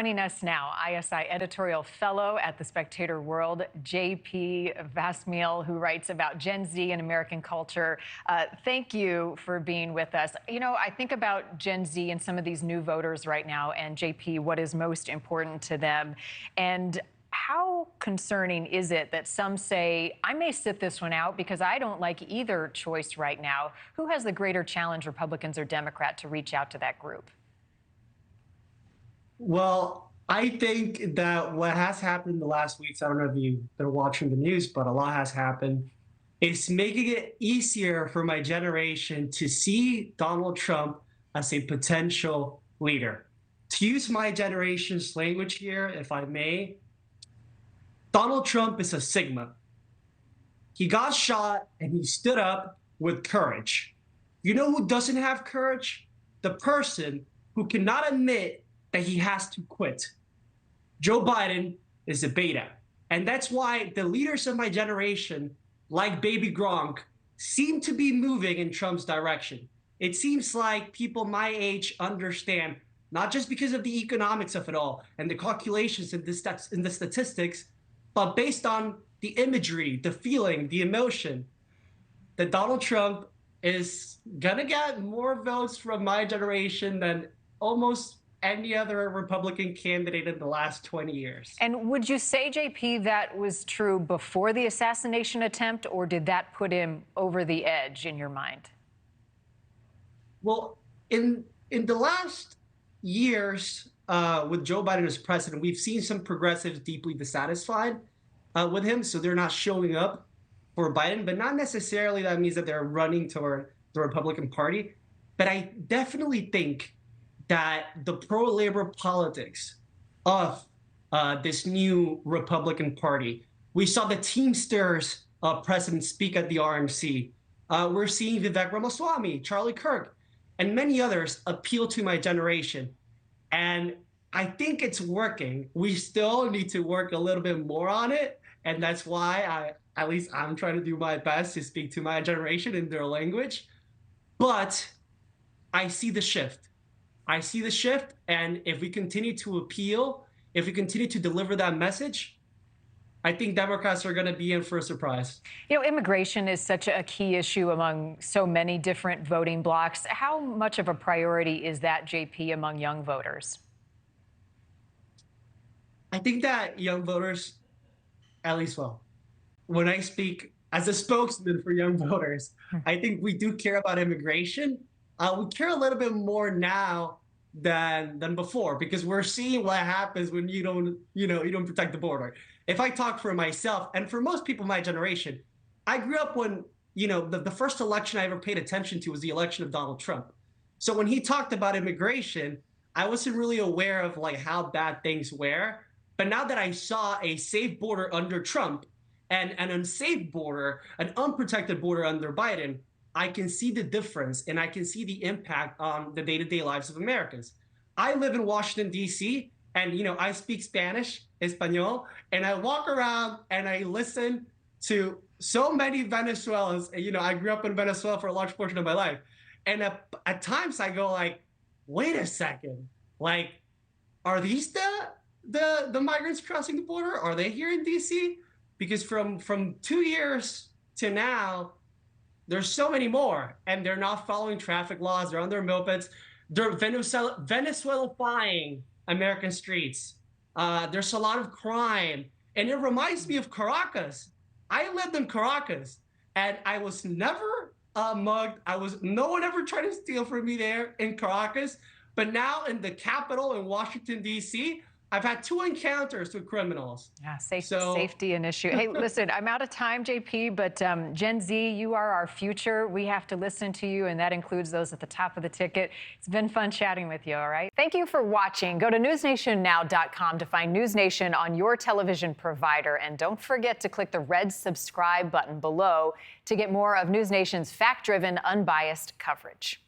Joining us now, ISI editorial fellow at the Spectator World, JP Villasmil, who writes about Gen Z and American culture. Thank you for being with us. You know, I think about Gen Z and some of these new voters right now, and JP, what is most important to them. And how concerning is it that some say, I may sit this one out because I don't like either choice right now? Who has the greater challenge, Republicans or Democrat, to reach out to that group? Well, I think that what has happened in the last weeks, I don't know if you've been watching the news, but a lot has happened. It's making it easier for my generation to see Donald Trump as a potential leader. To use my generation's language here, if I may, Donald Trump is a Sigma. He got shot and he stood up with courage. You know who doesn't have courage? The person who cannot admit that he has to quit. Joe Biden is a beta. And that's why the leaders of my generation, like Baby Gronk, seem to be moving in Trump's direction. It seems like people my age understand, not just because of the economics of it all and the calculations and the statistics, but based on the imagery, the feeling, the emotion, that Donald Trump is gonna get more votes from my generation than almost any other Republican candidate in the last 20 years. And would you say, JP, that was true before the assassination attempt, or did that put him over the edge in your mind? Well, in the last years, with Joe Biden as president, we've seen some progressives deeply dissatisfied with him, so they're not showing up for Biden, but not necessarily that means that they're running toward the Republican Party. But I definitely think that the pro-labor politics of this new Republican Party, we saw the Teamsters president speak at the RNC. We're seeing Vivek Ramaswamy, Charlie Kirk, and many others appeal to my generation. And I think it's working. We still need to work a little bit more on it. And that's why at least I'm trying to do my best to speak to my generation in their language. But I see the shift. I see the shift, and if we continue to appeal, if we continue to deliver that message, I think Democrats are going to be in for a surprise. You know, immigration is such a key issue among so many different voting blocs. How much of a priority is that, JP, among young voters? I think that young voters, at least, well, when I speak as a spokesman for young voters, I think we do care about immigration. We care a little bit more now than before, because we're seeing what happens when you don't protect the border. If I talk for myself and for most people my generation, I grew up when the first election I ever paid attention to was the election of Donald Trump. So when he talked about immigration, I wasn't really aware of like how bad things were. But now that I saw a safe border under Trump and an unsafe border, an unprotected border under Biden, I can see the difference, and I can see the impact on the day-to-day lives of Americans. I live in Washington, D.C., and I speak Spanish, Espanol, and I walk around and I listen to so many Venezuelans. I grew up in Venezuela for a large portion of my life. And at times I go like, wait a second, like, are these the migrants crossing the border? Are they here in D.C.? Because from 2 years to now, there's so many more, and they're not following traffic laws. They're on their mopeds. They're Venezuelifying American streets. There's a lot of crime, and it reminds me of Caracas. I lived in Caracas, and I was never mugged. No one ever tried to steal from me there in Caracas. But now in the capital in Washington, D.C., I've had 2 encounters with criminals. Yeah, safety an issue. Hey, listen, I'm out of time, JP, but Gen Z, you are our future. We have to listen to you, and that includes those at the top of the ticket. It's been fun chatting with you, all right? Thank you for watching. Go to newsnationnow.com to find NewsNation on your television provider, and don't forget to click the red subscribe button below to get more of NewsNation's fact-driven, unbiased coverage.